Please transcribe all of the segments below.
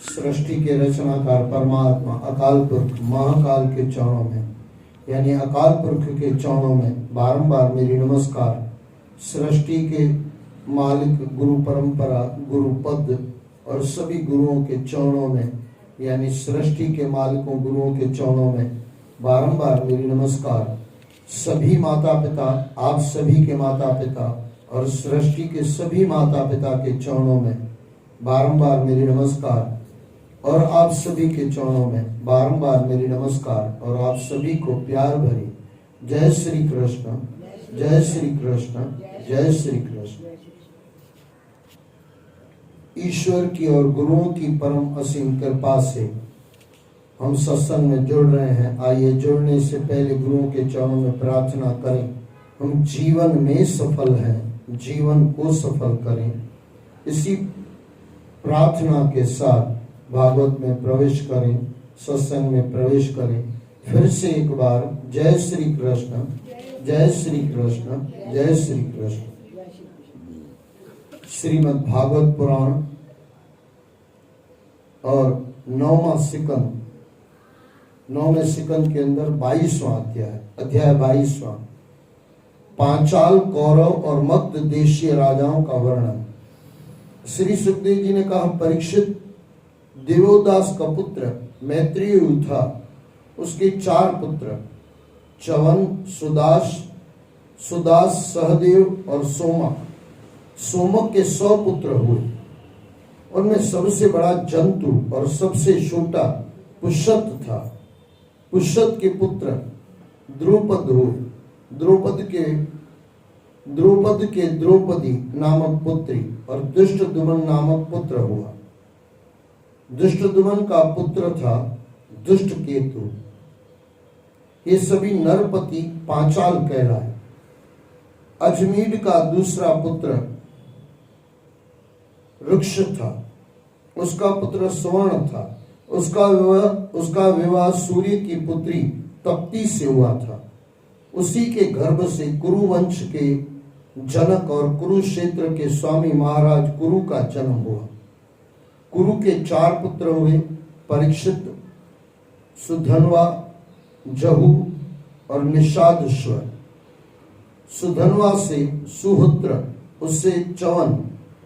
सृष्टि के रचनाकार परमात्मा अकाल पुरख महाकाल के चरणों में यानी अकाल पुरख के चरणों में बारंबार मेरी नमस्कार। सृष्टि के मालिक गुरु परंपरा गुरु पद और सभी गुरुओं के चरणों में यानी सृष्टि के मालिकों गुरुओं के चरणों में बारंबार मेरी नमस्कार। सभी माता पिता, आप सभी के माता पिता और सृष्टि के सभी माता पिता के चरणों में बारंबार मेरी नमस्कार और आप सभी के चरणों में बारंबार मेरी नमस्कार और आप सभी को प्यार भरी जय श्री कृष्ण, जय श्री कृष्ण, जय श्री कृष्ण। ईश्वर की और गुरुओं की परम असीम कृपा से हम सत्संग में जुड़ रहे हैं। आइए जुड़ने से पहले गुरुओं के चरणों में प्रार्थना करें। हम जीवन में सफल हैं, जीवन को सफल करें। इसी प्रार्थना के साथ भागवत में प्रवेश करें, सत्संग में प्रवेश करें। फिर से एक बार जय श्री कृष्ण, जय श्री कृष्ण, जय श्री कृष्ण। श्रीमद् भागवत पुराण और 9वें सिकंद के अंदर 22वां अध्याय 22वां पांचाल, कौरव और मगध देशीय राजाओं का वर्णन। श्री सुखदेव जी ने कहा, परीक्षित देवोदास का पुत्र मैत्रेय था। उसके 4 पुत्र चवन, सुदास, सहदेव और सोमक। सोमक के 100 पुत्र हुए। उनमें सबसे बड़ा जंतु और सबसे छोटा पुष्यत था। पुष्यत के पुत्र द्रुपद हुए। द्रुपद के द्रौपदी नामक पुत्री और दुष्टदुमन नामक पुत्र हुआ। दुष्टदुमन का पुत्र था दुष्ट केतु। ये सभी नरपति पांचाल कहलाए। अजमीड का दूसरा पुत्र वृक्ष था। उसका पुत्र स्वर्ण था। उसका विवाह सूर्य की पुत्री तप्ती से हुआ था। उसी के गर्भ से कुरुवंश के जनक और कुरुक्षेत्र के स्वामी महाराज कुरु का जन्म हुआ। कुरु के 4 पुत्र हुए, परीक्षित, सुधन्वा, जहु और निषादश्वर। सुधन्वा से सुहोत्र, उससे चवन,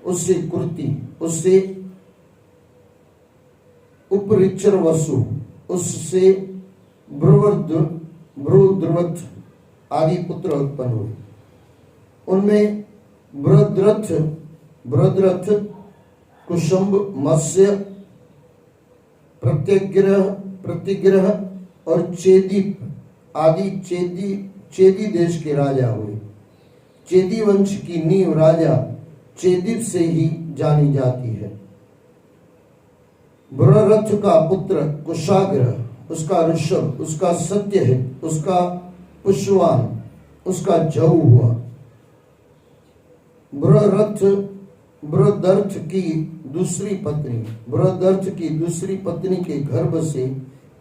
उससे कुर्ति, उससे उपरिचर वसु, उससे भ्रुद्रवथ आदि पुत्र उत्पन्न हुए। उनमें बृहद्रथ, कुशुम्भ, मत्स्य, प्रतिग्रह और चेदीप आदि चेदी देश के राजा हुए। चेदी वंश की नींव राजा चेदीप से ही जानी जाती है। बृहरथ का पुत्र कुशाग्र, उसका ऋषभ, उसका सत्यहित, उसका पुष्यवान, उसका जहु हुआ। बृहदर्थ की दूसरी पत्नी के गर्भ से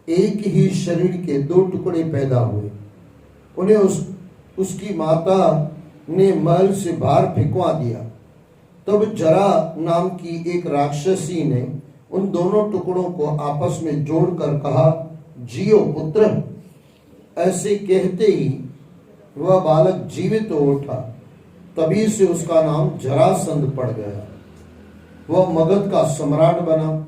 एक ही शरीर के 2 टुकड़े पैदा हुए। उन्हें उसकी माता ने महल से बाहर फेंकवा दिया। तब जरा नाम की एक राक्षसी ने उन दोनों टुकड़ों को आपस में जोड़कर कहा, जियो पुत्र। ऐसे कहते ही वह बालक जीवित हो उठा। तभी से उसका नाम जरासंध पड़ गया। वह मगध का सम्राट बना।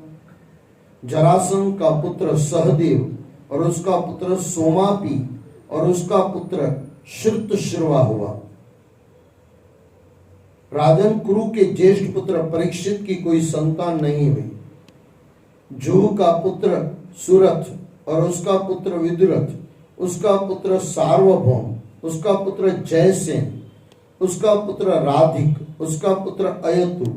जरासंध का पुत्र सहदेव और उसका पुत्र सोमापी और उसका पुत्र श्रुतश्रवा हुआ। राजन कुरु के ज्येष्ठ पुत्र परीक्षित की कोई संतान नहीं हुई। जुहू का पुत्र सुरथ और उसका पुत्र विदुरथ, उसका पुत्र सार्वभौम, उसका पुत्र जयसेन, उसका पुत्र राधिक, उसका पुत्र अयतु,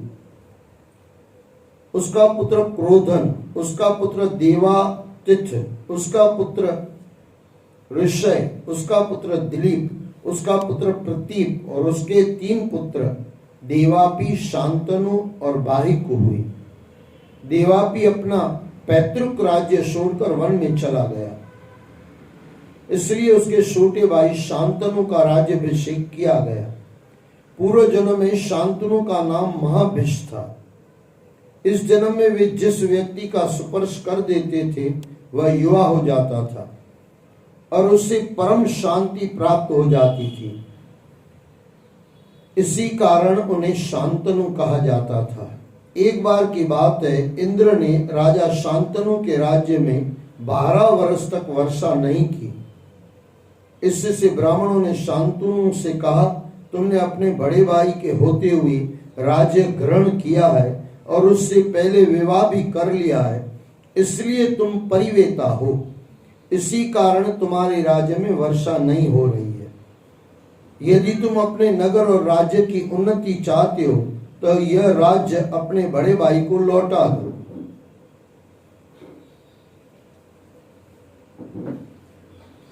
उसका पुत्र क्रोधन, उसका पुत्र देवातिथ, उसका पुत्र ऋषय, उसका पुत्र दिलीप, उसका पुत्र प्रतीप और उसके 3 पुत्र देवापी, शांतनु और बाहिकु हुई। देवापी अपना पैतृक राज्य छोड़कर वन में चला गया, इसलिए उसके छोटे भाई शांतनु का राज्याभिषेक किया गया। पूर्व जन्म में शांतनु का नाम महाभिष था। इस जन्म में वे जिस व्यक्ति का स्पर्श कर देते थे वह युवा हो जाता था और उससे परम शांति प्राप्त हो जाती थी। इसी कारण उन्हें शांतनु कहा जाता था। एक बार की बात है, इंद्र ने राजा शांतनु के राज्य में 12 वर्ष तक वर्षा नहीं की। इससे ब्राह्मणों ने शांतनु से कहा, तुमने अपने बड़े भाई के होते हुए राज्य ग्रहण किया है और उससे पहले विवाह भी कर लिया है, इसलिए तुम परिवेता हो। इसी कारण तुम्हारे राज्य में वर्षा नहीं हो रही है। यदि तुम अपने नगर और राज्य की उन्नति चाहते हो तो यह राज्य अपने बड़े भाई को लौटा दो।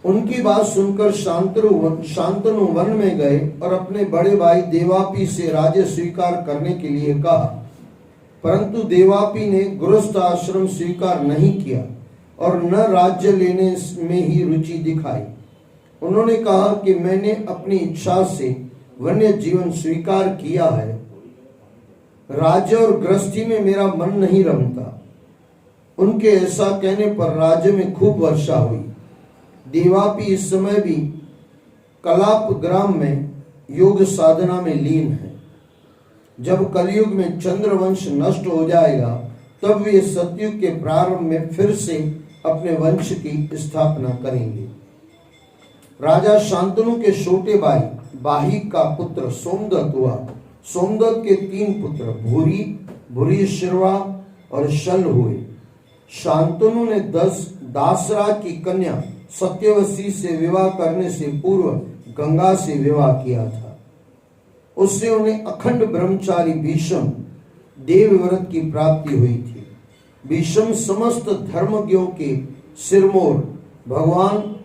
उनकी बात सुनकर शांतनु वन में गए और अपने बड़े भाई देवापी से राज्य स्वीकार करने के लिए कहा, परंतु देवापी ने गृहस्थ आश्रम स्वीकार नहीं किया और न राज्य लेने में ही रुचि दिखाई। उन्होंने कहा कि मैंने अपनी इच्छा से वन्य जीवन स्वीकार किया है, राज्य और गृहस्थी में मेरा मन नहीं रमता। उनके ऐसा कहने पर राज्य में खूब वर्षा हुई। देवापी इस समय भी कलाप ग्राम में योग साधना में लीन है। जब कलयुग में चंद्रवंश नष्ट हो जाएगा तब वे सतयुग के प्रारंभ में फिर से अपने वंश की स्थापना करेंगे। राजा शांतनु के छोटे भाई बाहिक का पुत्र सोमदत्त हुआ। सोमदत्त के 3 पुत्र भूरी, भूरीश्रवा और शल हुए। शांतनु ने दासराज की कन्या सत्यवती से विवाह करने से पूर्व गंगा से विवाह किया था। उससे उन्हें अखंड ब्रह्मचारी भीष्म देवव्रत की प्राप्ति हुई थी। भीष्म समस्त धर्मज्ञों के सिरमौर भगवान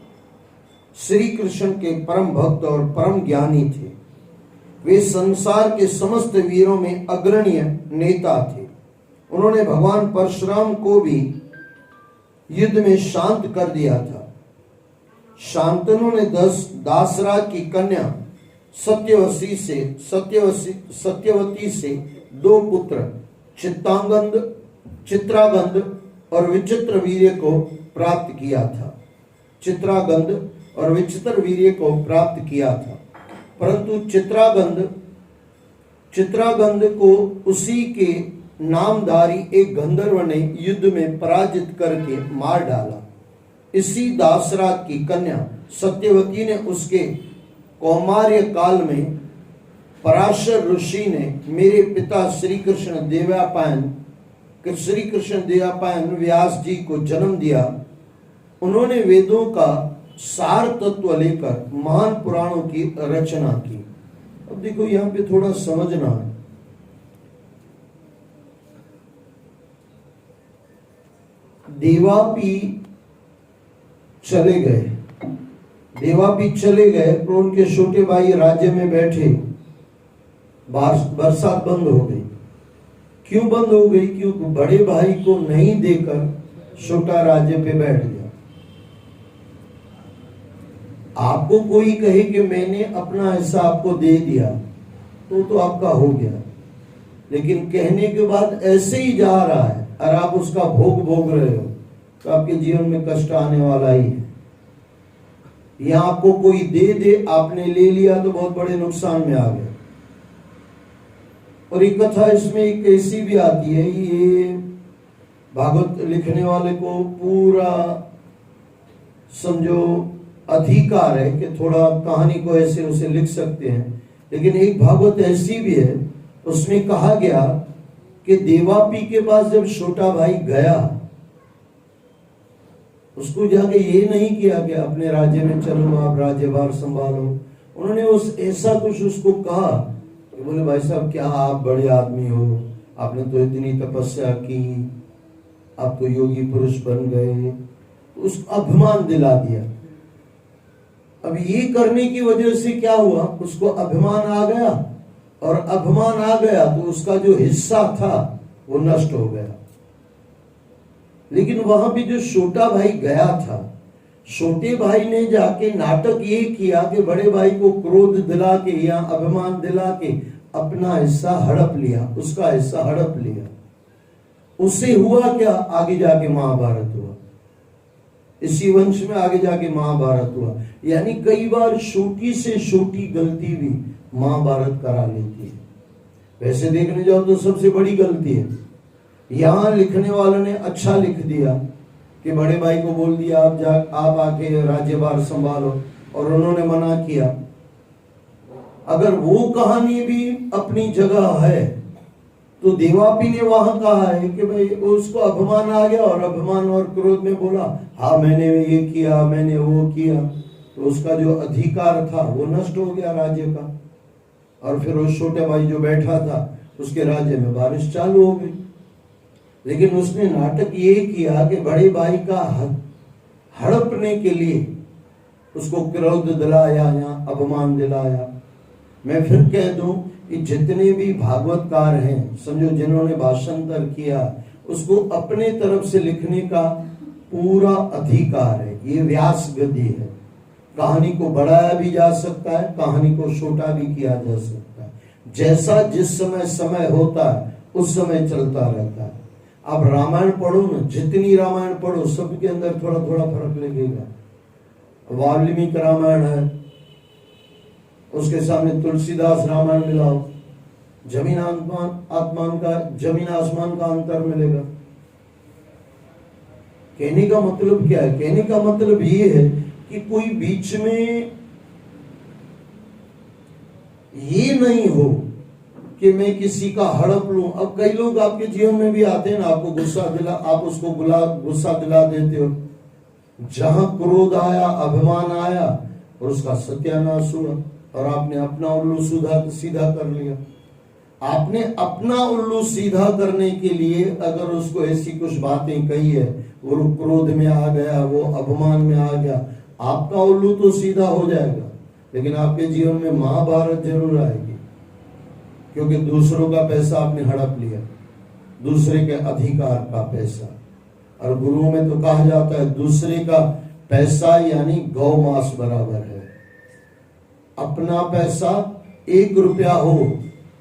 श्री कृष्ण के परम भक्त और परम ज्ञानी थे। वे संसार के समस्त वीरों में अग्रणीय नेता थे। उन्होंने भगवान परशुराम को भी युद्ध में शांत कर दिया था। शांतनु ने दासराज की कन्या सत्यवती से 2 पुत्र चित्रागंध और विचित्र वीर्य को प्राप्त किया था। परंतु चित्रागंध को उसी के नामधारी एक गंधर्व ने युद्ध में पराजित करके मार डाला। इसी दासराज की कन्या सत्यवती ने उसके कौमार्य काल में पराशर ऋषि ने मेरे पिता श्री कृष्ण देवपायन व्यास जी को जन्म दिया। उन्होंने वेदों का सार तत्व लेकर महान पुराणों की रचना की। अब देखो यहाँ पे थोड़ा समझना है। देवापी चले गए तो उनके छोटे भाई राज्य में बैठे। बरसात बंद हो गई। क्यों बंद हो गई? क्योंकि बड़े भाई को नहीं देकर छोटा राज्य पे बैठ गया। आपको कोई कहे कि मैंने अपना हिस्सा आपको दे दिया तो आपका हो गया, लेकिन कहने के बाद ऐसे ही जा रहा है और आप उसका भोग रहे हो तो आपके जीवन में कष्ट आने वाला ही है। या आपको कोई दे आपने ले लिया तो बहुत बड़े नुकसान में आ गए। और एक कथा इसमें एक ऐसी भी आती है, ये भागवत लिखने वाले को पूरा समझो अधिकार है कि थोड़ा कहानी को ऐसे उसे लिख सकते हैं, लेकिन एक भागवत ऐसी भी है उसमें कहा गया कि देवापी के पास जब छोटा भाई गया, उसको जाके ये नहीं किया कि अपने राज्य में चलो आप राज्यभार संभालो। उन्होंने ऐसा कुछ उसको कहा कि बोले भाई साहब क्या आप बड़े आदमी हो, आपने तो इतनी तपस्या की, आप तो योगी पुरुष बन गए, तो उसको अभिमान दिला दिया। अब ये करने की वजह से क्या हुआ, उसको अभिमान आ गया, और अभिमान आ गया तो उसका जो हिस्सा था वो नष्ट हो गया। लेकिन वहां भी जो छोटा भाई गया था, छोटे भाई ने जाके नाटक ये किया कि बड़े भाई को क्रोध दिला के या अभिमान दिला के अपना हिस्सा हड़प लिया, उसका हिस्सा हड़प लिया। उससे हुआ क्या, आगे जाके महाभारत हुआ। इसी वंश में आगे जाके महाभारत हुआ। यानी कई बार छोटी से छोटी गलती भी महाभारत करा लेती है। वैसे देखने जाओ तो सबसे बड़ी गलती है। यहां लिखने वालों ने अच्छा लिख दिया कि बड़े भाई को बोल दिया आप आके राज्यभार संभालो, और उन्होंने मना किया। अगर वो कहानी भी अपनी जगह है तो देवापी ने वहां कहा है कि भाई उसको अभिमान आ गया और अभिमान और क्रोध में बोला हाँ मैंने ये किया, मैंने वो किया, तो उसका जो अधिकार था वो नष्ट हो गया राज्य का। और फिर उस छोटे भाई जो बैठा था उसके राज्य में बारिश चालू हो गई। लेकिन उसने नाटक ये किया कि बड़े भाई का हड़पने के लिए उसको क्रोध दिलाया या अभिमान दिलाया। मैं फिर कह दूं कि जितने भी भागवतकार हैं, समझो जिन्होंने भाषांतर किया, उसको अपने तरफ से लिखने का पूरा अधिकार है। ये व्यास गद्य है। कहानी को बढ़ाया भी जा सकता है, कहानी को छोटा भी किया जा सकता है। जैसा जिस समय समय होता है उस समय चलता रहता है। आप रामायण पढ़ो ना, जितनी रामायण पढ़ो सबके अंदर थोड़ा थोड़ा फर्क लगेगा। वाल्मीकि रामायण है, उसके सामने तुलसीदास रामायण मिलाओ, जमीन आसमान का अंतर मिलेगा। कहने का मतलब क्या है? कहने का मतलब ये है कि कोई बीच में ये नहीं हो कि मैं किसी का हड़प लूं। अब कई लोग आपके जीवन में भी आते हैं ना, आपको आप उसको गुस्सा दिला देते हो। जहां क्रोध आया, अभिमान आया और उसका सत्यानाश हुआ, और आपने अपना उल्लू सीधा कर लिया। आपने अपना उल्लू सीधा करने के लिए अगर उसको ऐसी कुछ बातें कही है, वो क्रोध में आ गया, वो अभिमान में आ गया, आपका उल्लू तो सीधा हो जाएगा, लेकिन आपके जीवन में महाभारत जरूर आएगी। क्योंकि दूसरों का पैसा आपने हड़प लिया, दूसरे के अधिकार का पैसा। और गुरुओं में तो कहा जाता है दूसरे का पैसा यानी गौ मांस बराबर है। अपना पैसा 1 रुपया हो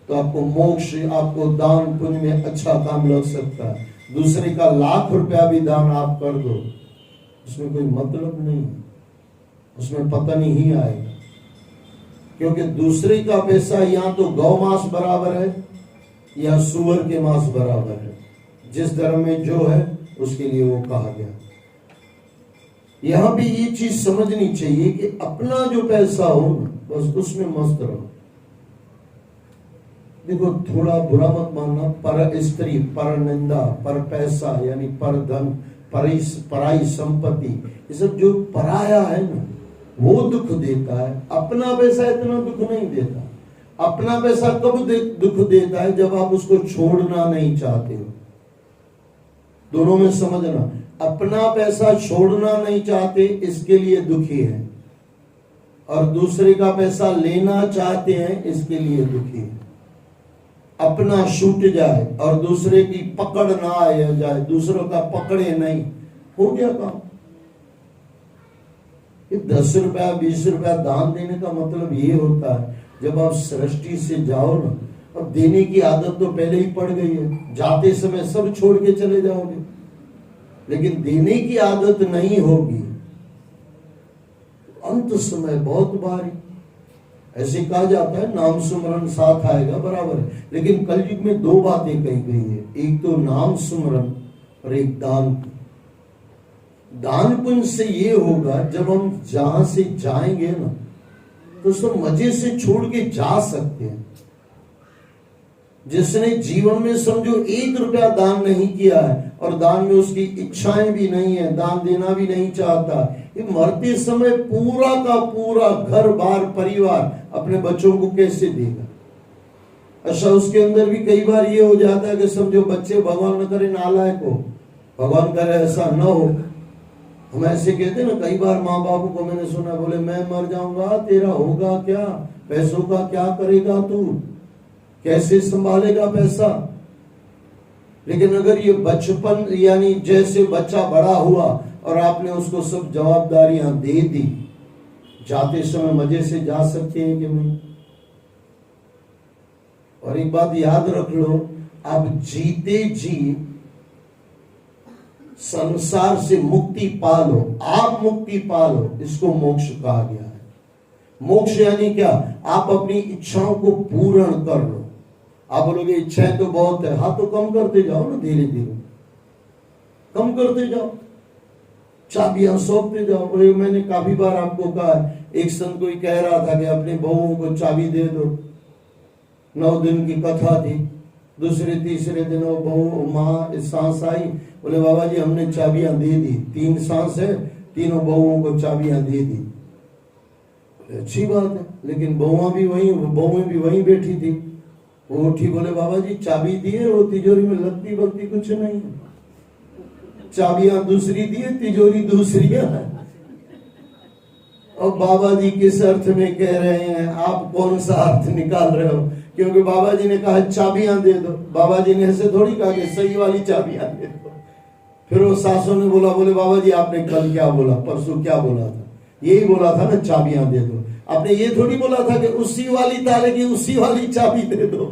तो आपको मोक्ष, आपको दान पुण्य में अच्छा काम लग सकता है। दूसरे का 1,00,000 रुपया भी दान आप कर दो, उसमें कोई मतलब नहीं, उसमें पतन ही आएगा। क्योंकि दूसरे का पैसा या तो गौ मांस बराबर है या सुअर के मांस बराबर है। जिस धर्म में जो है उसके लिए वो कहा गया। यहां भी ये चीज समझनी चाहिए कि अपना जो पैसा हो बस उसमें मस्त रहो। देखो थोड़ा बुरा मत मानना, पर स्त्री, पर निंदा, पर पैसा यानी पर धन, पराई संपत्ति, ये सब जो पराया है ना वो दुख देता है। अपना पैसा इतना दुख नहीं देता। अपना पैसा कब दुख देता है? जब आप उसको छोड़ना नहीं चाहते हो। दोनों में समझना, अपना पैसा छोड़ना नहीं चाहते इसके लिए दुखी है, और दूसरे का पैसा लेना चाहते हैं इसके लिए दुखी है। अपना छूट जाए और दूसरे की पकड़ ना आ जाए, दूसरों का पकड़े नहीं, हो गया काम। 10 रुपया 20 रुपया दान देने का मतलब ये होता है जब आप सृष्टि से जाओ ना, अब देने की आदत तो पहले ही पड़ गई है, जाते समय सब छोड़ के चले जाओगे, लेकिन देने की आदत नहीं होगी, अंत समय बहुत भारी। ऐसे कहा जाता है नाम सुमरन साथ आएगा, बराबर है। लेकिन कलयुग में 2 बातें कही गई है, एक तो नाम सुमरन और एक दान। दान पुण्य से ये होगा जब हम जहां से जाएंगे ना तो सब मजे से छोड़ के जा सकते हैं। जिसने जीवन में समझो 1 रुपया दान नहीं किया है और दान में उसकी इच्छाएं भी नहीं है, दान देना भी नहीं चाहता, ये मरते समय पूरा का पूरा घर बार परिवार अपने बच्चों को कैसे देगा? अच्छा, उसके अंदर भी कई बार ये हो जाता है कि समझो बच्चे, भगवान न करे नालायक हो, भगवान करे ऐसा न हो। हम ऐसे कहते ना, कई बार माँ बाप को मैंने सुना बोले मैं मर जाऊंगा, तेरा होगा क्या, पैसों का क्या करेगा तू, कैसे संभालेगा पैसा। लेकिन अगर ये बचपन यानी जैसे बच्चा बड़ा हुआ और आपने उसको सब जवाबदारियां दे दी, जाते समय मजे से जा सकते हैं कि नहीं? और एक बात याद रख लो, आप जीते जी संसार से मुक्ति पा लो, आप मुक्ति पा लो, इसको मोक्ष कहा गया है। मोक्ष यानी क्या? आप अपनी इच्छाओं को पूर्ण कर लो। आप बोलोगे इच्छाएं तो बहुत है, हाँ तो कम करते जाओ ना, धीरे धीरे कम करते जाओ, चाबियां सौंपते जाओ। और मैंने काफी बार आपको कहा, एक संत कोई कह रहा था कि अपने बहुओं को चाबी दे दो। 9 दिन की कथा थी, दूसरे तीसरे दिन वो बहू माँ सांस आई, बोले बाबा जी हमने चाबियां दे दी, 3 सांस है, तीनों बहुओं को चाबियां दे दी। अच्छी बात है, लेकिन बहुएं भी वहीं बैठी थी। वो उठी, बोले बाबा जी चाबी दिए, वो तिजोरी में लगती बगती कुछ नहीं, चाबियां दूसरी दी, तिजोरी दूसरी है। और बाबा जी किस अर्थ में कह रहे हैं, आप कौन सा अर्थ निकाल रहे हो? क्योंकि बाबा जी ने कहा चाबियां दे दो, बाबा जी ने ऐसे थोड़ी कहा कि सही वाली चाबियां दे दो। फिर वो सासों ने बोले बाबा जी आपने कल क्या बोला, परसों क्या बोला था? यही बोला था ना चाबियां दे दो। आपने ये थोड़ी बोला था कि उसी वाली ताले की उसी वाली चाबी दे दो।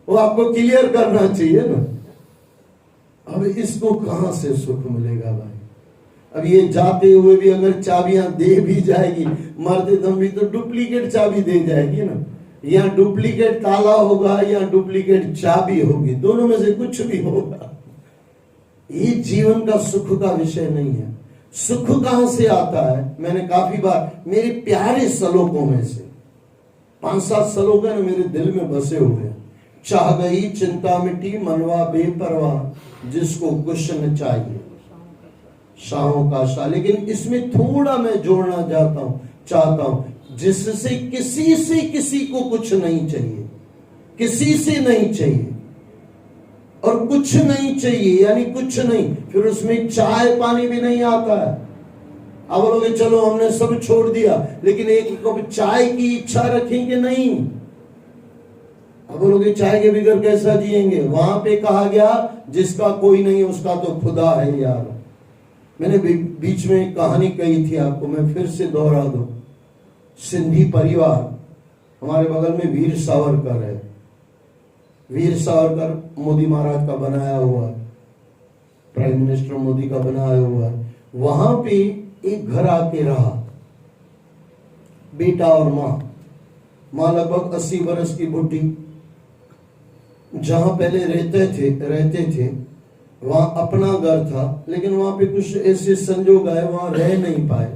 वो आपको क्लियर करना चाहिए ना। अब इसको कहां से सुख मिलेगा भाई? अब ये जाते हुए भी अगर चाबियां दे भी जाएगी, मरते दम भी तो डुप्लीकेट चाबी दे जाएगी ना। या डुप्लीकेट ताला होगा या डुप्लीकेट चाबी होगी, दोनों में से कुछ भी होगा। ये जीवन का सुख का विषय नहीं है। सुख कहां से आता है? मैंने काफी बार मेरे प्यारे श्लोकों में से 5-7 श्लोक है ना मेरे दिल में बसे हुए हैं। चाह गई चिंता मिटी मनवा बेपरवाह, जिसको कुछ न चाहिए शाहों का शाह। लेकिन इसमें थोड़ा मैं जोड़ना चाहता हूं, जिससे किसी को कुछ नहीं चाहिए, किसी से नहीं चाहिए। और कुछ नहीं चाहिए यानी कुछ नहीं, फिर उसमें चाय पानी भी नहीं आता है। अब बोलोगे चलो हमने सब छोड़ दिया, लेकिन एक कप चाय की इच्छा रखेंगे नहीं। अब बोलोगे चाय के बगैर कैसा जिएंगे? वहां पे कहा गया जिसका कोई नहीं उसका तो खुदा है यार। मैंने बीच में एक कहानी कही थी आपको, मैं फिर से दोहरा दूं। सिंधी परिवार, हमारे बगल में वीर सावरकर है। वीर सावरकर मोदी महाराज का बनाया हुआ है, प्राइम मिनिस्टर मोदी का बनाया हुआ है। वहां पे एक घर आके रहा, बेटा और माँ लगभग 80 वर्ष की बुढ़ी। जहां पहले रहते थे वहां अपना घर था, लेकिन वहां पे कुछ ऐसे संजोग आए, वहां रह नहीं पाए।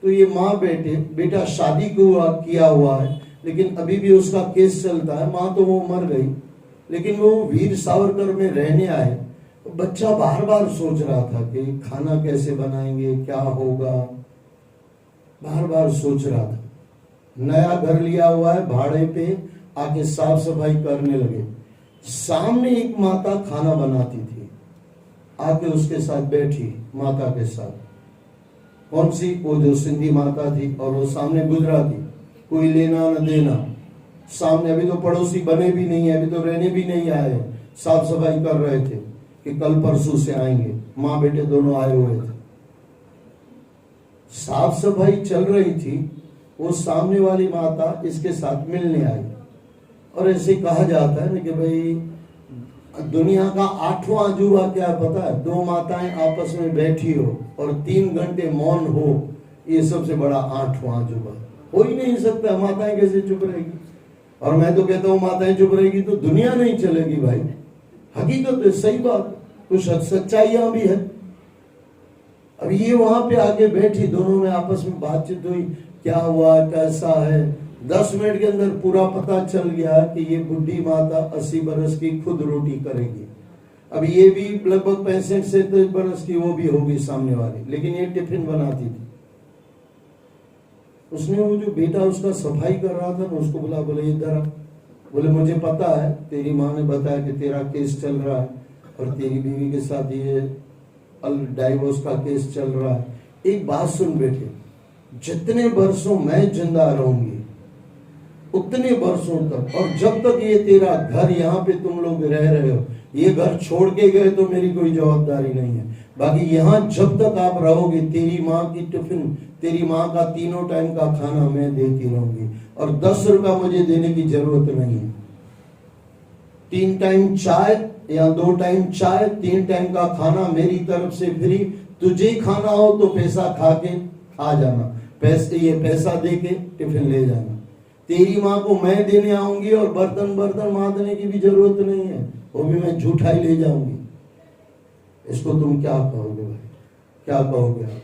तो ये माँ बेटा शादी किया हुआ है, लेकिन अभी भी उसका केस चलता है। माँ तो वो मर गई, लेकिन वो वीर सावरकर में रहने आए। बच्चा बार बार सोच रहा था कि खाना कैसे बनाएंगे, क्या होगा, बार बार सोच रहा था। नया घर लिया हुआ है भाड़े पे, आके साफ सफाई करने लगे। सामने एक माता खाना बनाती थी, आके उसके साथ बैठी, माता के साथ। कौन सी? वो जो सिंधी माता थी, और वो सामने गुजराती, कोई लेना न देना। सामने अभी तो पड़ोसी बने भी नहीं है, अभी तो रहने भी नहीं आए, साफ सफाई कर रहे थे कि कल परसों से आएंगे। माँ बेटे दोनों आए हुए थे, साफ सफाई चल रही थी। वो सामने वाली माता इसके साथ मिलने आई। और ऐसे कहा जाता है ना कि भाई दुनिया का 8वां अजूबा क्या पता है? 2 माताएं आपस में बैठी हो और 3 घंटे मौन हो, ये सबसे बड़ा 8वां अजूबा। हो ही नहीं सकता, माताएं कैसे चुप रहेगी? और मैं तो कहता हूँ माताएं चुप रहेगी तो दुनिया नहीं चलेगी भाई। हकीकत है, सही बात, कुछ सच्चाइयां भी है। अब ये वहां पे आके बैठी, दोनों में आपस में बातचीत हुई, क्या हुआ, कैसा है। 10 मिनट के अंदर पूरा पता चल गया कि ये बुढ़ी माता 80 बरस की खुद रोटी करेगी। अब ये भी लगभग 65-37 बरस की वो भी होगी सामने वाली, लेकिन ये टिफिन बनाती थी। उसने वो जो बेटा उसका सफाई कर रहा था ना, उसको बोले इधर। बोले मुझे पता है, तेरी माँ ने बताया कि तेरा केस चल रहा है और तेरी बीवी के साथ ये डाइवोर्स का केस चल रहा है। एक बात सुन बेटे, जितने वर्षों मैं जिंदा रहूंगी उतने वर्षों तक, और जब तक ये तेरा घर यहाँ पे तुम लोग रह रहे हो, ये घर छोड़ के गए तो मेरी कोई जवाबदारी नहीं है। बाकी यहाँ जब तक आप रहोगे, तेरी माँ की टिफिन, तेरी माँ का 3 टाइम का खाना मैं देती रहूंगी, और 10 रुपया मुझे देने की जरूरत नहीं है। 3 टाइम चाय या 2 टाइम चाय, 3 टाइम का खाना मेरी तरफ से फ्री। तुझे खाना हो तो पैसा खा के आ जाना, ये पैसा दे के टिफिन ले जाना। तेरी माँ को मैं देने आऊंगी और बर्तन मांजने की भी जरूरत नहीं है, वो भी मैं झूठा ही ले जाऊंगी। इसको तुम क्या कहोगे भाई, क्या कहोगे आप?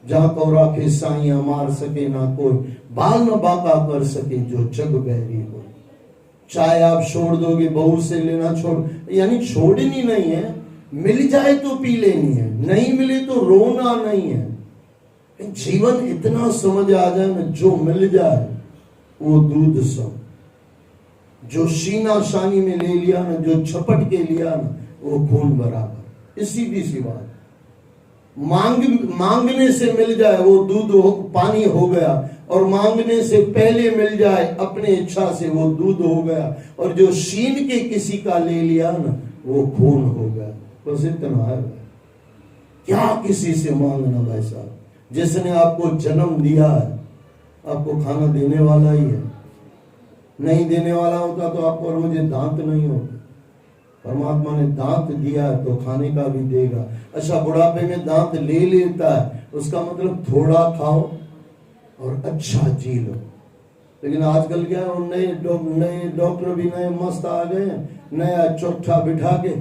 जहां कौरा के साइयां मार सके ना कोई, बाल न बाका कर सके जो जग बहरी हो। चाय आप छोड़ दोगे, बहू से लेना छोड़, यानी छोड़नी नहीं है, मिल जाए तो पी लेनी है, नहीं मिले तो रोना नहीं है। जीवन इतना समझ आ जाए ना, जो मिल जाए वो दूध सम, जो सीना शानी में ले लिया ना, जो छपट के लिया ना, वो खून बराबर। इसी भी सी बात, मांगने से मिल जाए वो दूध पानी हो गया, और मांगने से पहले मिल जाए अपने इच्छा से वो दूध हो गया, और जो छीन के किसी का ले लिया ना, वो खून हो गया। बस इतना है। क्या किसी से मांगना भाई साहब? जिसने आपको जन्म दिया है, आपको खाना देने वाला ही है। नहीं देने वाला होता तो आपको और मुझे दांत नहीं होता। परमात्मा ने दांत दिया है तो खाने का भी देगा। अच्छा, बुढ़ापे में दांत ले लेता है, उसका मतलब थोड़ा खाओ और अच्छा जी लो। लेकिन आजकल क्या है, नए डॉक्टर भी नए मस्त आ गए हैं, नया चौथा बिठा के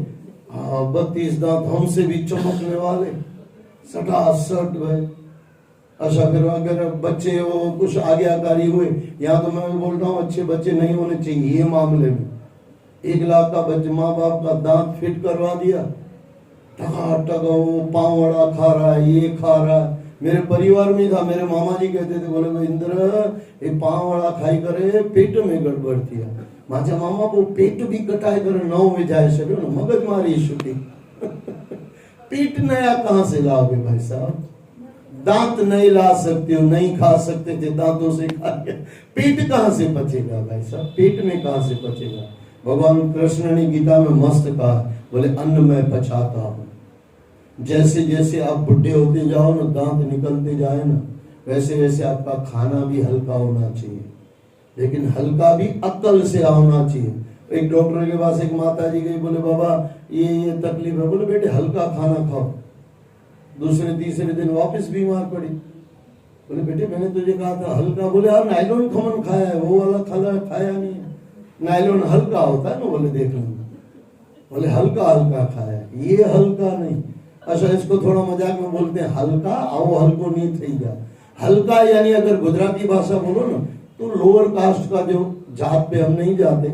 32 दांत हमसे भी चमकने वाले, सटासट भाई। अच्छा, फिर अगर बच्चे हो कुछ आज्ञाकारी हुए, यहाँ तो मैं बोल रहा हूँ अच्छे बच्चे नहीं होने चाहिए। ये मामले में 1 लाख का बच्चे, माँ बाप का दांत फिट करवा दिया, टका वो पाँव वड़ा खा रहा है, ये खा रहा है। मेरे परिवार में था, मेरे मामा जी कहते थे, बोले भाई इंद्र ये पाँव वड़ा खाई करे, पेट में गड़बड़ थी। माचा मामा वो पेट भी कटाए करे, 9 में जाए सके ना, मगज मारी छुट्टी। पेट नया कहाँ से लाओगे भाई साहब? दांत नहीं ला सकते हो, नहीं खा सकते थे, दांतों से खा के पेट कहाँ से पचेगा भाई साहब? पेट में कहाँ से पचेगा? भगवान कृष्ण ने गीता में मस्त कहा, बोले अन्न में पचाता हूँ। जैसे जैसे आप बुढ़े होते जाओ ना, दांत निकलते जाए ना, वैसे वैसे आपका खाना भी हल्का होना चाहिए, लेकिन हल्का भी अक्ल से होना चाहिए। एक डॉक्टर के पास एक माता जी गई, बोले बाबा ये तकलीफ है। बोले बेटे हल्का खाना खाओ। दूसरे तीसरे दिन वापस बीमार पड़ी। बोले बेटे मैंने तुझे कहा था हल्का। बोले यार नायलॉन खमन खाया है, वो वाला खाया नहीं है। नायलॉन हल्का होता है ना, बोले देख लो। बोले हल्का खाया है, ये हल्का नहीं। अच्छा, इसको थोड़ा मजाक में बोलते हैं हल्का, आओ हल्को नहीं थी जा। हल्का यानी अगर गुजराती भाषा बोलो ना, तो लोअर कास्ट का जो जात पे हम नहीं जाते,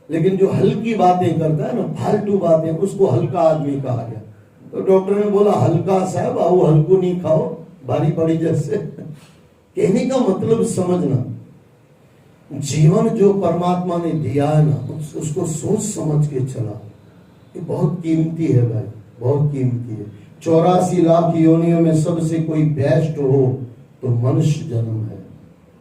लेकिन जो हल्की बातें करता है ना, फालतू बातें, उसको हल्का आदमी कहा गया। तो डॉक्टर ने बोला हल्का साहब आओ हल्को नहीं खाओ, भारी पड़ी जैसे। कहने का मतलब समझना, जीवन जो परमात्मा ने दिया है ना, उसको सोच समझ के चला। ये बहुत कीमती है भाई, बहुत कीमती है। 84 लाख योनियों में सबसे कोई बेस्ट हो तो मनुष्य जन्म है।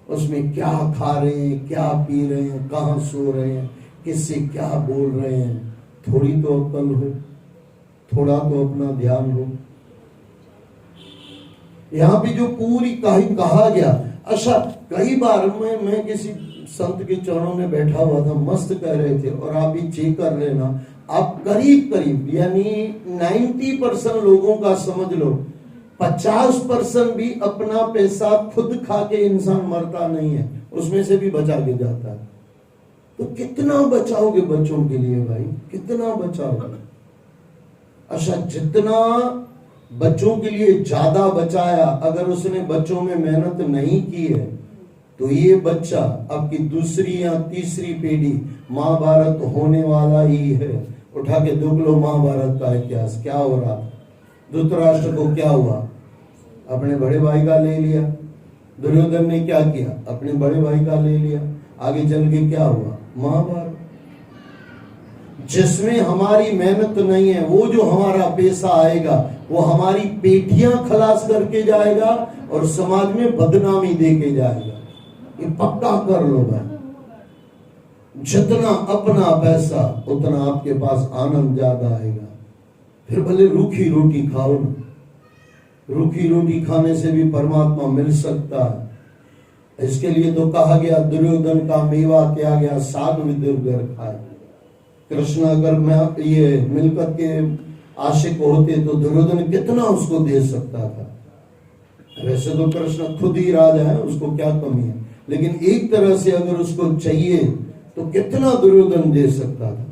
उसमें क्या खा रहे हैं, क्या पी रहे हैं, कहाँ सो रहे हैं, किससे क्या बोल रहे हैं, थोड़ी तो अक्ल हो, थोड़ा तो अपना ध्यान हो। यहाँ पे जो पूरी कहा गया। अच्छा, कई बार मैं किसी संत के चरणों में बैठा हुआ था, मस्त कह रहे थे, और आप भी चेक कर लेना, आप करीब यानी 90% लोगों का समझ लो, 50% भी अपना पैसा खुद खा के इंसान मरता नहीं है, उसमें से भी बचा के जाता है। तो कितना बचाओगे बच्चों के लिए भाई, कितना बचाओगे? अच्छा, जितना बच्चों के लिए ज्यादा बचाया, अगर उसने बच्चों में मेहनत नहीं की है, तो ये बच्चा आपकी दूसरी या तीसरी पीढ़ी महाभारत होने वाला ही है। उठा के देख लो महाभारत का इतिहास, क्या हो रहा? धृतराष्ट्र को क्या हुआ? अपने बड़े भाई का ले लिया। दुर्योधन ने क्या किया? अपने बड़े भाई का ले लिया। आगे चल के क्या हुआ? महाभारत। जिसमें हमारी मेहनत नहीं है, वो जो हमारा पैसा आएगा, वो हमारी पेटियां खलास करके जाएगा और समाज में बदनामी दे के जाएगा। ये पक्का कर लो भाई। जितना अपना पैसा, उतना आपके पास आनंद ज्यादा आएगा। फिर भले रूखी रोटी खाओ ना, रूखी रोटी खाने से भी परमात्मा मिल सकता है। इसके लिए तो कहा गया दुर्योधन का मेवा क्या गया, साग विदुर घर खाए। कृष्ण अगर मैं ये मिलकत के आशिक होते तो दुर्योधन कितना उसको दे सकता था। वैसे तो कृष्ण खुद ही राजा है, उसको क्या कमी है, लेकिन एक तरह से अगर उसको चाहिए तो कितना दुर्योधन दे सकता था,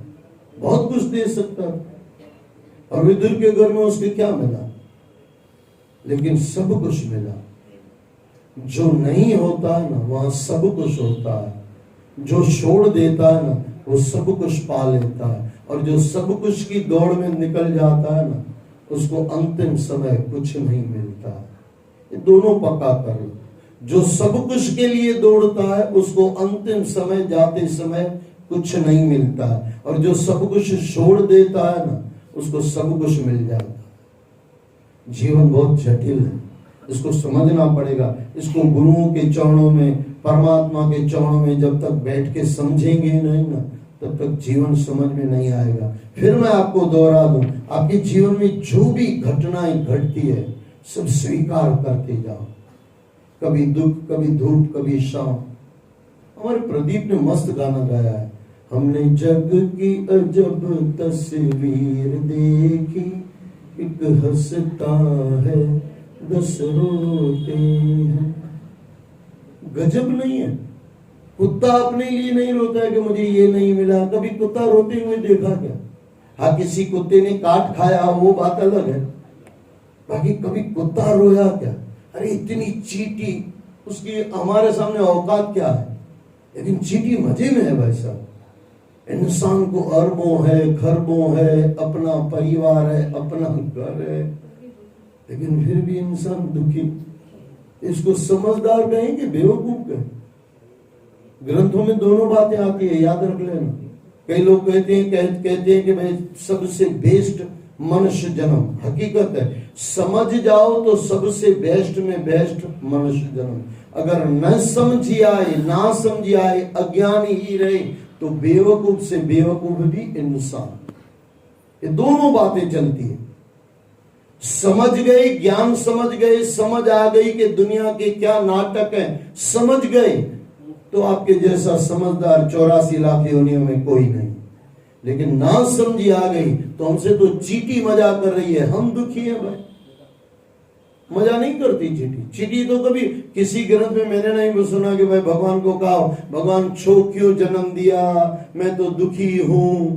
बहुत कुछ दे सकता था। और विदुर के घर में उसके क्या मिला, लेकिन सब कुछ मिला। जो नहीं होता है ना वहां सब कुछ होता है, जो छोड़ देता है ना वो सब कुछ पा लेता है, और जो सब कुछ की दौड़ में निकल जाता है ना उसको अंतिम समय कुछ नहीं मिलता है। ये दोनों पक्का कर लो। जो सब कुछ के लिए दौड़ता है उसको अंतिम समय जाते समय कुछ नहीं मिलता है, और जो सब कुछ छोड़ देता है ना उसको सब कुछ मिल जाता है। जीवन बहुत जटिल है, इसको समझना पड़ेगा। इसको गुरुओं के चरणों में, परमात्मा के चरणों में जब तक बैठ के समझेंगे नहीं ना तब तक जीवन समझ में नहीं आएगा। फिर मैं आपको दोहरा दूं, आपके जीवन में जो भी घटनाएं घटती है सब स्वीकार करते जाओ। कभी दुख, कभी धूप, कभी शाम। हमारे प्रदीप ने मस्त गाना गाया है, हमने जग की अजब तस्वीर देखी, एक हंसता है 10 रोते हैं। गजब नहीं है? कुत्ता अपने लिए नहीं रोता है कि मुझे ये नहीं मिला। कभी कुत्ता रोते हुए देखा क्या? हाँ, किसी कुत्ते ने काट खाया वो बात अलग है, बाकी कभी कुत्ता रोया क्या? अरे इतनी चींटी, उसकी हमारे सामने औकात क्या है, लेकिन चींटी मजे में है भाई साहब। इंसान को अरबों है, खरबों है, अपना परिवार है, अपना घर है, लेकिन फिर भी इंसान दुखी। इसको समझदार कहें कि बेवकूफ कहें? ग्रंथों में दोनों बातें आती है, याद रख लेना। कई लोग कहते हैं कि भाई सबसे बेस्ट मनुष्य जन्म। हकीकत है, समझ जाओ तो सबसे बेस्ट में बेस्ट मनुष्य जन्म। अगर न समझी आए, ना समझी आए, अज्ञानी ही रहे तो बेवकूफ से बेवकूफ भी इंसान। ये दोनों बातें चलती है। समझ गए, ज्ञान समझ गए, समझ आ गई कि दुनिया के क्या नाटक है, समझ गए तो आपके जैसा समझदार 84 लाख योनियों में कोई नहीं। लेकिन ना समझी आ गई तो हमसे तो चींटी मजा कर रही है, हम दुखी हैं भाई। मजा नहीं करती चींटी। चींटी तो कभी किसी ग्रंथ में मैंने नहीं सुना कि भाई भगवान को कहा भगवान छो क्यों जन्म दिया, मैं तो दुखी हूं।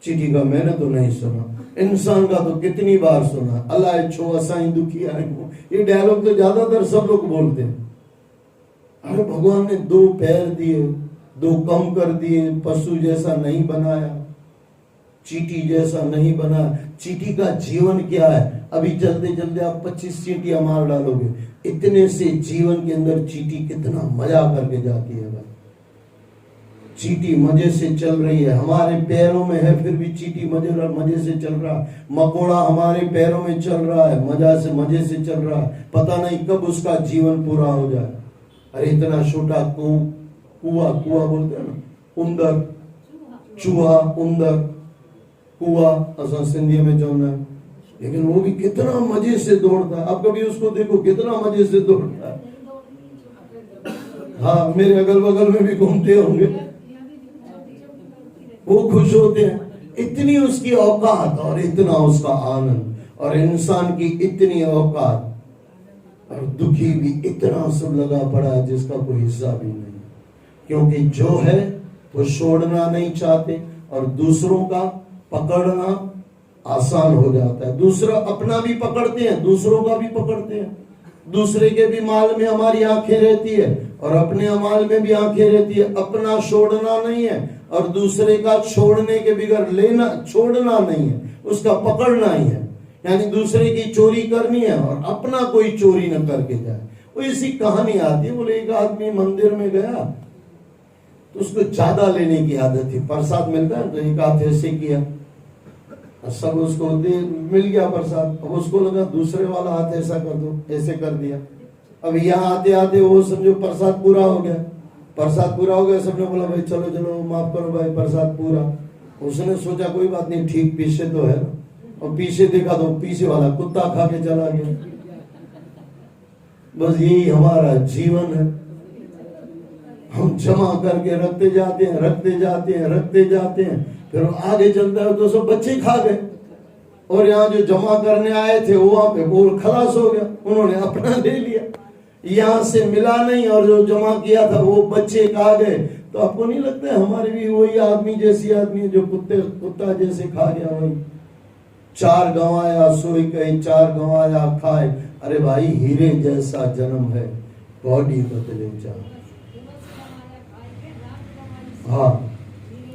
चींटी का मैंने तो नहीं सुना। इंसान का तो कितनी बार सुना, अल्लाह छो असाई दुखी आए हूं। ये डायलॉग तो ज्यादातर सब लोग बोलते हैं। अरे भगवान ने 2 पैर दिए, 2 कम कर दिए, पशु जैसा नहीं बनाया, चींटी जैसा नहीं बना। चींटी का जीवन क्या है? अभी चलते चलते आप 25 चींटियां मार डालोगे। इतने से जीवन के अंदर चींटी कितना मजा करके जाती है भाई। चींटी मजे से चल रही है, हमारे पैरों में है फिर भी चींटी मजे से चल रहा है। मकोड़ा हमारे पैरों में चल रहा है, मजे से चल रहा है। पता नहीं कब उसका जीवन पूरा हो जाए। अरे इतना छोटा कुआ बोलते हैं ना, उंदर, चूहा, उंदर, कुआ असा सिंधी में चौना है, लेकिन वो भी कितना मजे से दौड़ता है। अब कभी उसको देखो कितना मजे से दौड़ता है। हाँ, मेरे अगल बगल में भी घूमते होंगे, वो खुश होते हैं। इतनी उसकी औकात और इतना उसका आनंद, और इंसान की इतनी औकात और दुखी भी इतना सब लगा पड़ा है जिसका कोई हिसाब ही नहीं। क्योंकि जो है वो छोड़ना नहीं चाहते, और दूसरों का पकड़ना आसान हो जाता है। दूसरा अपना भी पकड़ते हैं, दूसरों का भी पकड़ते हैं। दूसरे के भी माल में हमारी आंखें रहती है और अपने माल में भी आंखें रहती है। अपना छोड़ना नहीं है और दूसरे का छोड़ने के बगैर लेना छोड़ना नहीं है, उसका पकड़ना ही है। यानी दूसरे की चोरी करनी है और अपना कोई चोरी न करके जाए। वो इसी कहानी आती है, बोले एक आदमी मंदिर में गया तो उसको ज्यादा लेने की आदत थी। प्रसाद मिलता है तो एक हाथ ऐसे किया, सब उसको मिल गया प्रसाद। अब उसको लगा दूसरे वाला हाथ ऐसा कर दो, ऐसे कर दिया। अब यहाँ आते आते वो समझो प्रसाद पूरा हो गया। प्रसाद पूरा हो गया, सबने बोला भाई चलो चलो माफ करो भाई, प्रसाद पूरा। उसने सोचा कोई बात नहीं, ठीक पीछे तो है ना, और पीछे देखा तो पीछे वाला कुत्ता खा के चला गया। बस यही हमारा जीवन है। हम जमा करके रखते जाते हैं, रखते जाते हैं, रखते जाते हैं, फिर आगे चलता है तो सब बच्चे खा गए, और यहाँ जो जमा करने आए थे वो वहां पे वो खलास हो गया, उन्होंने अपना ले लिया, यहाँ से मिला नहीं, और जो जमा किया था वो बच्चे खा गए। तो आपको नहीं लगता है हमारे भी वही आदमी जैसी आदमी जो कुत्ता जैसे खा गया, वही 4 गंवाया सोई गई, 4 गंवाया खाए। अरे भाई हीरे जैसा जन्म है, बॉडी बदले जा। हाँ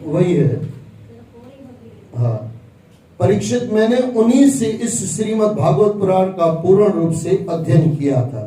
वही है। हाँ परीक्षित, मैंने उन्हीं से इस श्रीमद् भागवत पुराण का पूर्ण रूप से अध्ययन किया था।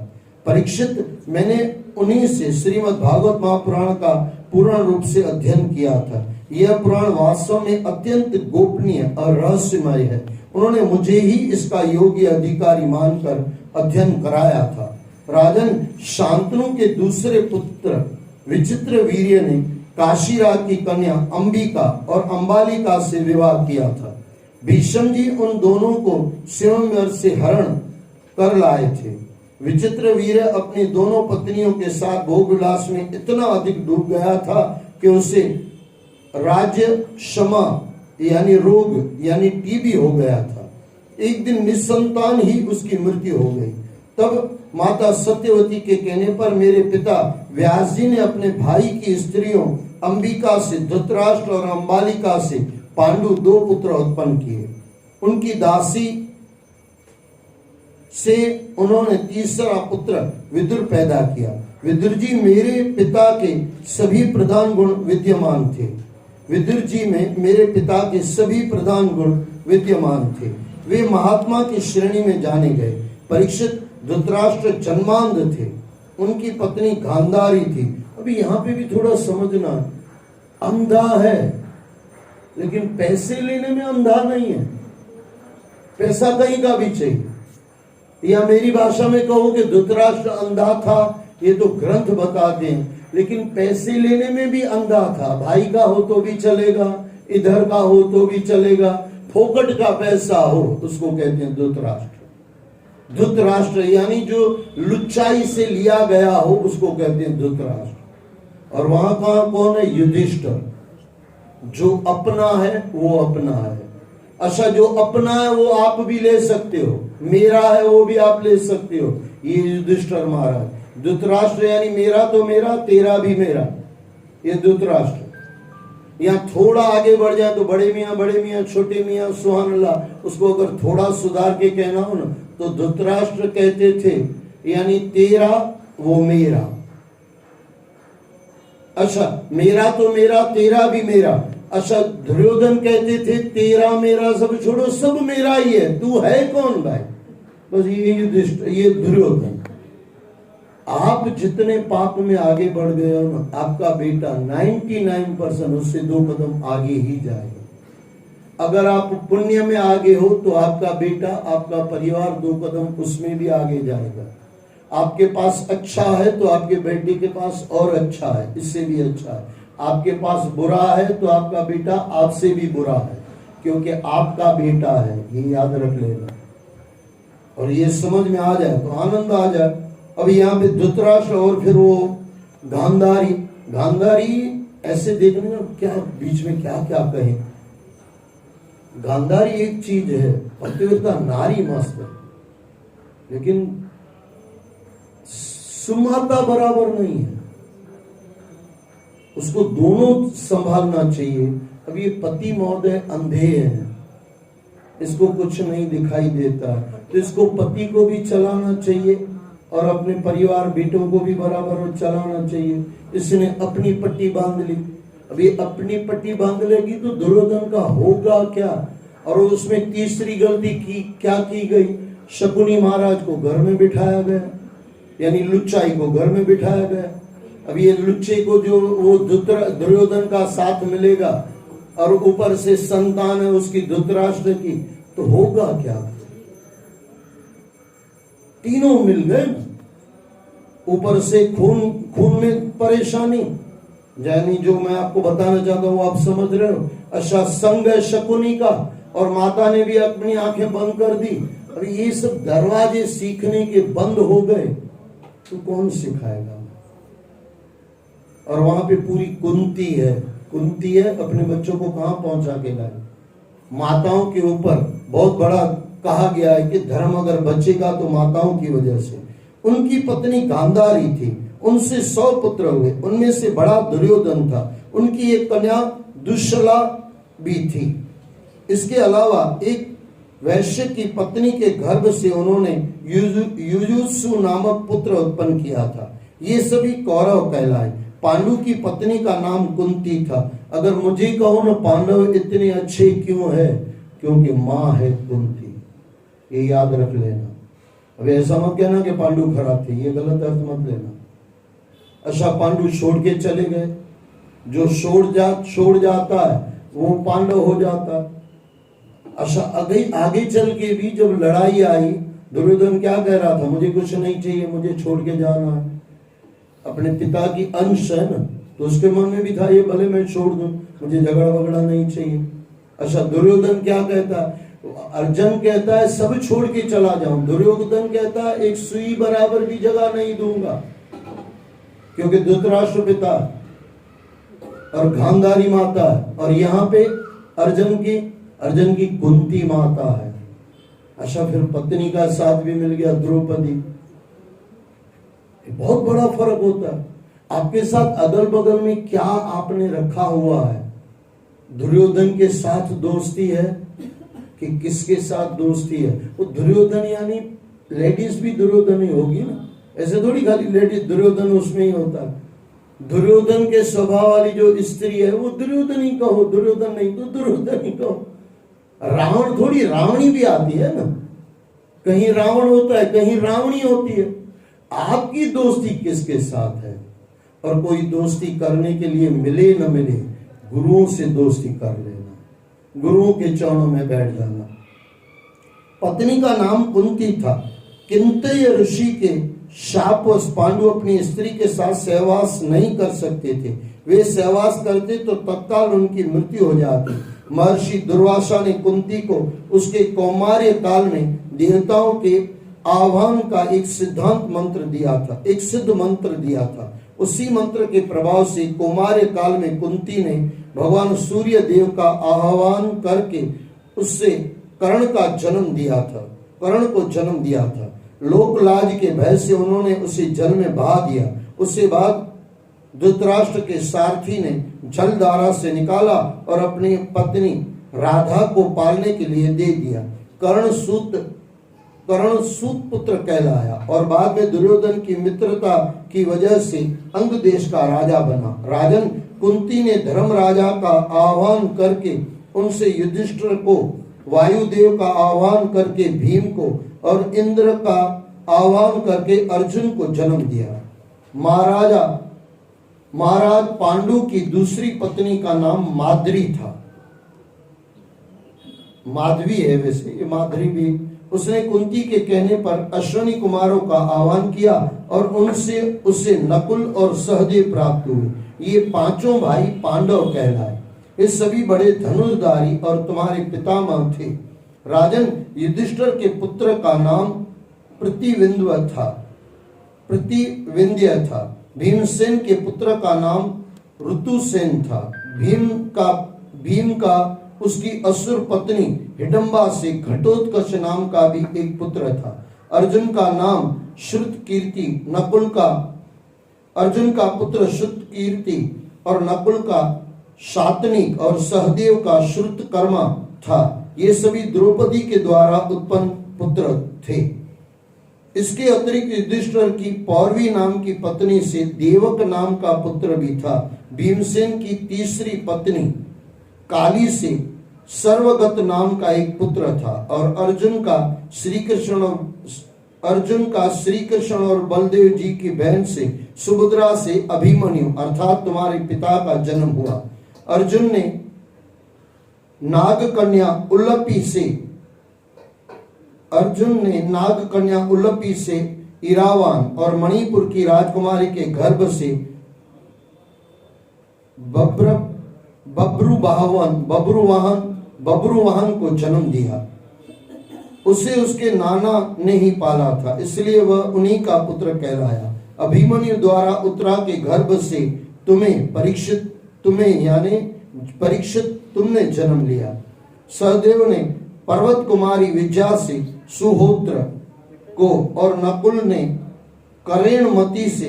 परीक्षित, मैंने उन्हीं से श्रीमद् भागवत महापुराण का पूर्ण रूप से अध्ययन किया था। यह पुराण वास्तव में अत्यंत गोपनीय और रहस्यमय है। उन्होंने मुझे ही इसका योग्य अधिकारी मानकर अध्ययन कराया था। राजन, शांतनु के दूसरे पुत्र विचित्र वीर्य ने काशीराज की कन्या अंबिका और अंबालिका से विवाह किया था। भीष्म जी उन दोनों को स्वयंवर से हरण कर लाए थे। विचित्र वीर्य अपनी दोनों पत्नियों के साथ भोग विलास में इतना अधिक डूब गया था कि उसे राज्य क्षमा यानी रोग यानी टीबी हो गया था। एक दिन निसंतान ही उसकी मृत्यु हो गई। तब माता सत्यवती के कहने पर मेरे पिता व्यास जी ने अपने भाई की स्त्रियों अंबिका से धृतराष्ट्र और अंबालिका से पांडु 2 पुत्र उत्पन्न किए। उनकी दासी से उन्होंने तीसरा पुत्र विदुर पैदा किया। विदुर जी मेरे पिता के सभी प्रधान गुण विद्यमान थे। विदुर जी में मेरे पिता के सभी प्रधान गुण विद्यमान थे। वे महात्मा की श्रेणी में जाने गए। परीक्षित, धृतराष्ट्र जन्मांध थे। उनकी पत्नी गांधारी थी। अभी यहाँ पे भी थोड़ा समझना, अंधा है लेकिन पैसे लेने में अंधा नहीं है। पैसा कहीं का भी चाहिए, या मेरी भाषा में कहो कि धृतराष्ट्र अंधा था, ये तो ग्रंथ बताते हैं, लेकिन पैसे लेने में भी अंधा था। भाई का हो तो भी चलेगा, इधर का हो तो भी चलेगा, फोकट का पैसा हो उसको कहते हैं धृतराष्ट्र। धृतराष्ट्र यानी जो लुच्चाई से लिया गया हो उसको कहते हैं धृतराष्ट्र। और वहां का कौन है? युधिष्ठिर। जो अपना है वो अपना है। अच्छा, जो अपना है वो आप भी ले सकते हो, मेरा है वो भी आप ले सकते हो। ये युधिष्ठिर महाराज। धृतराष्ट्र यानी मेरा तो मेरा, तेरा भी मेरा, ये धृतराष्ट्र। यहाँ थोड़ा आगे बढ़ जाए तो बड़े मियाँ छोटे मियाँ सुभान अल्लाह, उसको अगर थोड़ा सुधार के कहना हो ना तो धृतराष्ट्र कहते थे यानी तेरा वो मेरा। अच्छा, मेरा तो मेरा, तेरा भी मेरा। अच्छा, दुर्योधन कहते थे तेरा मेरा सब छोड़ो, सब मेरा ही है, तू है कौन भाई? बस ये युधिष्ठिर, ये दुर्योधन। आप जितने पाप में आगे बढ़ गए हो ना, आपका बेटा 99% उससे 2 कदम आगे ही जाएगा। अगर आप पुण्य में आगे हो तो आपका बेटा, आपका परिवार 2 कदम उसमें भी आगे जाएगा। आपके पास अच्छा है तो आपके बेटे के पास और अच्छा है, इससे भी अच्छा है। आपके पास बुरा है तो आपका बेटा आपसे भी बुरा है, क्योंकि आपका बेटा है, ये याद रख लेना। और ये समझ में आ जाए तो आनंद आ जाए। अब यहाँ पे धृतराष्ट्र और फिर वो गांधारी ऐसे देखने का क्या बीच में क्या क्या कहे। गांधारी एक चीज है, पतिव्रता नारी मस्त है, लेकिन सुमाता बराबर नहीं है। उसको दोनों संभालना चाहिए। अब ये पति महोदय अंधे हैं, इसको कुछ नहीं दिखाई देता, तो इसको पति को भी चलाना चाहिए और अपने परिवार बेटों को भी बराबर चलाना चाहिए। इसने अपनी पट्टी बांध ली, अब ये अपनी पट्टी बांध लेगी तो दुर्योधन का होगा क्या? और उसमें तीसरी गलती क्या की गई? शकुनी महाराज को घर में बिठाया गया, यानी लुच्चाई को घर में बिठाया गया। अब ये लुच्चे को जो वो दुर्योधन का साथ मिलेगा और ऊपर से संतान है उसकी धृतराष्ट्र की, तो होगा क्या? तीनों मिल गए, ऊपर से खून में परेशानी, यानी जो मैं आपको बताना चाहता हूँ आप समझ रहे हो। अच्छा, संग है शकुनी का, और माता ने भी अपनी आंखें बंद कर दी। और ये सब दरवाजे सीखने के बंद हो गए तो कौन सिखाएगा? और वहां पे पूरी कुंती है, कुंती है अपने बच्चों को कहाँ पहुंचा के लाई? माताओं के ऊपर बहुत बड़ा कहा गया है कि धर्म अगर बचेगा तो माताओं की वजह से। उनकी पत्नी गांधारी थी, उनसे 100 पुत्र हुए, उनमें से बड़ा दुर्योधन था। उनकी एक कन्या दुश्शला भी थी। इसके अलावा एक वैश्य की पत्नी के गर्भ से उन्होंने युयुत्सु नामक पुत्र उत्पन्न किया था। ये सभी कौरव कहलाए। पांडु की पत्नी का नाम कुंती था। अगर मुझे कहो ना पांडव इतने अच्छे क्यों है? क्योंकि माँ है कुंती, ये याद रख लेना। अब ऐसा मत कहना कि पांडु खराब थे, ये गलत अर्थ मत लेना। अच्छा, पांडु छोड़ के चले गए, जो छोड़ जाता है वो पांडव हो जाता है। अच्छा, आगे चल के भी जब लड़ाई आई, दुर्योधन क्या कह रहा था? मुझे कुछ नहीं चाहिए, मुझे छोड़ के जाना है। अपने पिता की अंश है ना, तो उसके मन में भी था ये भले मैं छोड़ दूं, मुझे झगड़ा वगड़ा नहीं चाहिए। अच्छा, दुर्योधन क्या कहता है? अर्जुन कहता है सब छोड़ के चला जाऊं, दुर्योधन कहता है एक सुई बराबर भी जगह नहीं दूंगा, क्योंकि धृतराष्ट्र पिता और गांधारी माता है, और यहाँ पे अर्जुन की कुंती माता है। अच्छा, फिर पत्नी का साथ भी मिल गया, द्रौपदी। बहुत बड़ा फर्क होता है। आपके साथ अगल बगल में क्या आपने रखा हुआ है? दुर्योधन के साथ दोस्ती है कि किसके साथ दोस्ती है? वो दुर्योधन यानी लेडीज भी दुर्योधन ही होगी ना, ऐसे थोड़ी खाली लेडीज दुर्योधन उसमें ही होता है। दुर्योधन के स्वभाव वाली जो स्त्री है वो दुर्योधन ही कहो, दुर्योधन नहीं तो दुर्योधन ही कहो। रावण थोड़ी रावणी भी आती है ना, कहीं रावण होता है कहीं रावणी होती है। आपकी दोस्ती किसके साथ है? और कोई दोस्ती करने के लिए मिले न मिले, गुरुओं से दोस्ती कर लेना, गुरुओं के चरणों में बैठ जाना। पत्नी का नाम कुंती था। किंतय ऋषि के शापवश पांडु अपनी स्त्री के साथ सहवास नहीं कर सकते थे। वे सहवास करते तो तत्काल उनकी मृत्यु हो जाती। महर्षि दुर्वासा ने कुंती को उसके कौमार्य काल में देवताओं के आह्वान का एक सिद्धांत मंत्र दिया था, एक सिद्ध मंत्र दिया था। उसी मंत्र के प्रभाव से कौमार्य काल में कुंती ने भगवान सूर्य देव का आह्वान करके उससे कर्ण को जन्म दिया था। लोक लाज के भय से उन्होंने उसे जल में बहा दिया। उसके बाद धृतराष्ट्र के सारथी ने जलधारा से निकाला और अपनी पत्नी राधा को पालने के लिए दे दिया। कर्ण सूत पुत्र कहलाया और बाद में दुर्योधन की मित्रता की वजह से अंग देश का राजा बना। राजन, कुंती ने धर्म राजा का आह्वान करके उनसे युधिष्ठिर को, वायुदेव का आह्वान करके भीम को और इंद्र का आह्वान करके अर्जुन को जन्म दिया। महाराज पांडु की दूसरी पत्नी का नाम माद्री था। माधवी है वैसे, ये माद्री भी। उसने कुंती के कहने पर अश्विनी कुमारों का आह्वान किया और उससे नकुल और सहदेव प्राप्त हुए। ये पांचों भाई पांडव कहलाए। ये सभी बड़े धनुर्धारी और तुम्हारे पितामह थे। राजन, युधिष्ठिर के पुत्र का नाम प्रतिविंध्य था। भीमसेन के पुत्र का नाम ऋतुसेन था। भीम का उसकी असुर पत्नी हिडंबा से घटोत्कच नाम का भी एक पुत्र था। अर्जुन का नाम श्रुतकीर्ति, अर्जुन का पुत्र श्रुतकीर्ति और नकुल का शातनिक और सहदेव का श्रुतकर्मा था। ये सभी द्रौपदी के द्वारा उत्पन्न पुत्र थे। इसके अतिरिक्त युधिष्ठिर की पौरवी नाम की पत्नी से देवक नाम का पुत्र भी था। भीमसेन की तीसरी पत्नी काली से सर्वगत नाम का एक पुत्र था और अर्जुन का श्री कृष्ण और बलदेव जी की बहन से सुभद्रा से अभिमन्यु अर्थात तुम्हारे पिता का जन्म हुआ। अर्जुन ने नागकन्या उल्लपी से इरावान और मणिपुर की राजकुमारी के गर्भ से बब्रुवाहन को जन्म दिया। उसे उसके नाना ने ही पाला था, इसलिए वह उन्हीं का पुत्र कहलाया। अभिमन्यु द्वारा उत्तरा के गर्भ से तुम्हें परीक्षित तुम्हें यानी परीक्षित तुमने जन्म लिया। सहदेव ने पर्वत कुमारी विद्या से सुहोत्र को और नकुल ने करेणमती से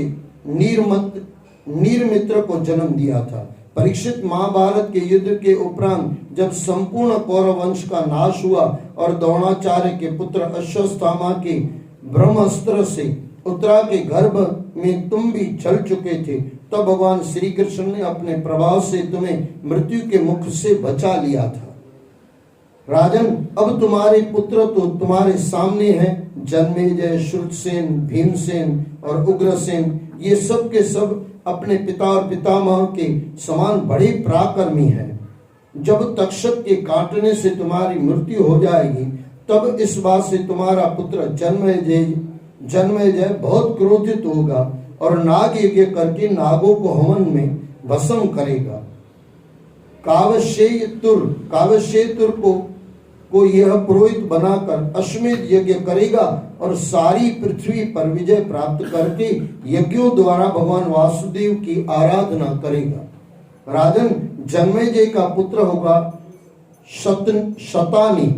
नीरमित्र को जन्म दिया था। परीक्षित महाभारत के युद्ध के उपरांत जब संपूर्ण कौरव वंश का नाश हुआ और द्रोणाचार्य के पुत्र अश्वत्थामा के ब्रह्मास्त्र से उत्तरा के गर्भ में तुम भी जल चुके थे, तब भगवान श्री कृष्ण ने अपने प्रभाव से तुम्हें मृत्यु के मुख से बचा लिया था। राजन, अब तुम्हारे पुत्र तो तुम्हारे सामने हैं, जन्मेजय, श्रुतसेन, भीमसेन और उग्रसेन। ये सब के सब अपने पिता और पितामह के समान बड़े पराक्रमी हैं। जब तक्षक के काटने से तुम्हारी मृत्यु हो जाएगी, तब इस बात से तुम्हारा पुत्र जन्मेजय बहुत क्रोधित होगा और नाग यज्ञ करके नागों को हवन में भस्म करेगा। कावशेतुर को यह पुरोहित बनाकर अश्वमेध यज्ञ करेगा और सारी पृथ्वी पर विजय प्राप्त करके यज्ञों द्वारा भगवान वासुदेव की आराधना करेगा। राजन, जन्मेजय का पुत्र होगा शतानीक,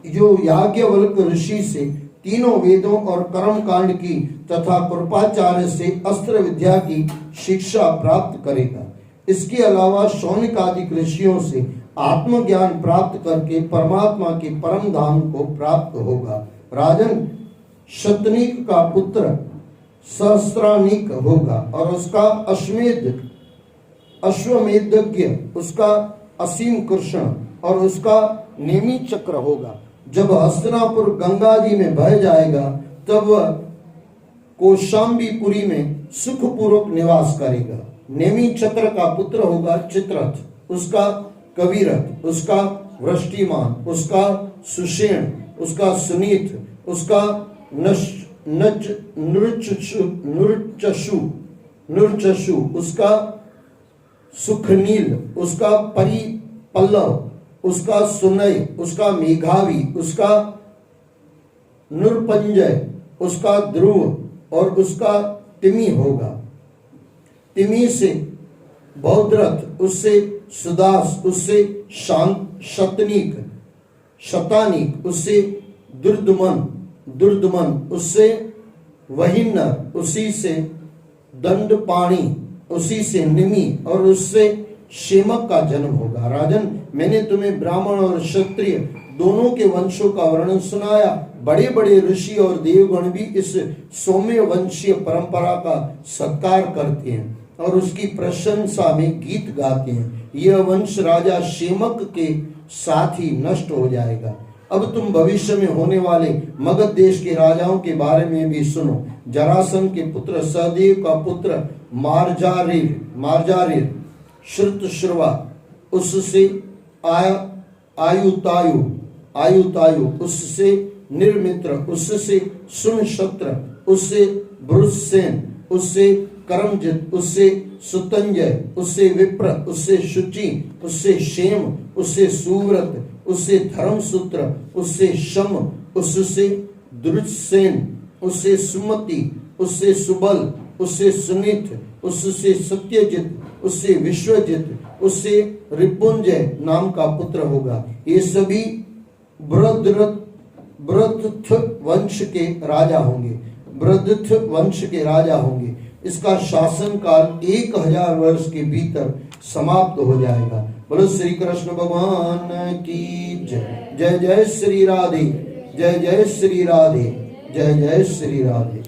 जो याज्ञवल्क्य ऋषि से तीनों वेदों और कर्म कांड की तथा कृपाचार्य से अस्त्र विद्या की शिक्षा प्राप्त करेगा। इसके अलावा शौनक आदि ऋषियों से आत्मज्ञान प्राप्त करके परमात्मा के परम धाम को प्राप्त होगा। राजन, शतनीक का पुत्र सहस्रानीक होगा और उसका अश्वमेधज्ञ, उसका असीम कृष्ण और उसका नेमी चक्र होगा। जब हस्तिनापुर गंगा जी में बह जाएगा, तब वह कौशाम्बीपुरी में सुखपूर्वक निवास करेगा। नेमी चक्र का पुत्र होगा चित्ररथ, उसका कविरथ, उसका वृष्टिमान, उसका सुषेण, उसका सुनीत, उसका नृचशु, उसका सुखनील, उसका परिपल्लव, उसका सुनय, उसका मेघावी, उसका नृपंजय, उसका ध्रुव और उसका तिमि होगा। तिमि से बौद्धरथ, उससे सुदास, उससे शतानीक, उससे दुर्दमन, उससे वहिन्नर, उसी से दंडपाणी, उसी से निमि और उससे शेमक का जन्म होगा। राजन, मैंने तुम्हें ब्राह्मण और क्षत्रिय दोनों के वंशों का वर्णन सुनाया। बड़े बड़े ऋषि और देवगण भी इस सौम्य वंशीय परंपरा का सत्कार करते हैं और उसकी प्रशंसा में गीत गाते हैं। यह वंश राजा शेमक के साथ ही नष्ट हो जाएगा। अब तुम भविष्य में होने वाले मगध देश के राजाओं के बारे में भी सुनो। जरासंध के पुत्र सहदेव का पुत्र मार्जारीर, श्रुतश्रवा, उससे आयुतायु, उससे निर्मित्र, उससे सुनशत्र, उससे ब्रुसेन, उससे करमजित, उससे सुतंजय, उससे विप्र, उससे शुचि, उससे क्षेम, उससे सुव्रत, उससे धर्मसूत्र, उससे शम, उससे दुर्सेन, उससे सुमति, उससे सुबल, उससे सुनीत, उससे सत्यजित, उससे विश्वजित, उससे रिपुंजय नाम का पुत्र होगा। ये सभी बृहद्रथ वंश के राजा होंगे। इसका शासन काल 1000 वर्ष के भीतर समाप्त हो जाएगा। बोलो श्री कृष्ण भगवान की जय। जय जय श्री राधे, जय जय श्री राधे, जय जय श्री राधे।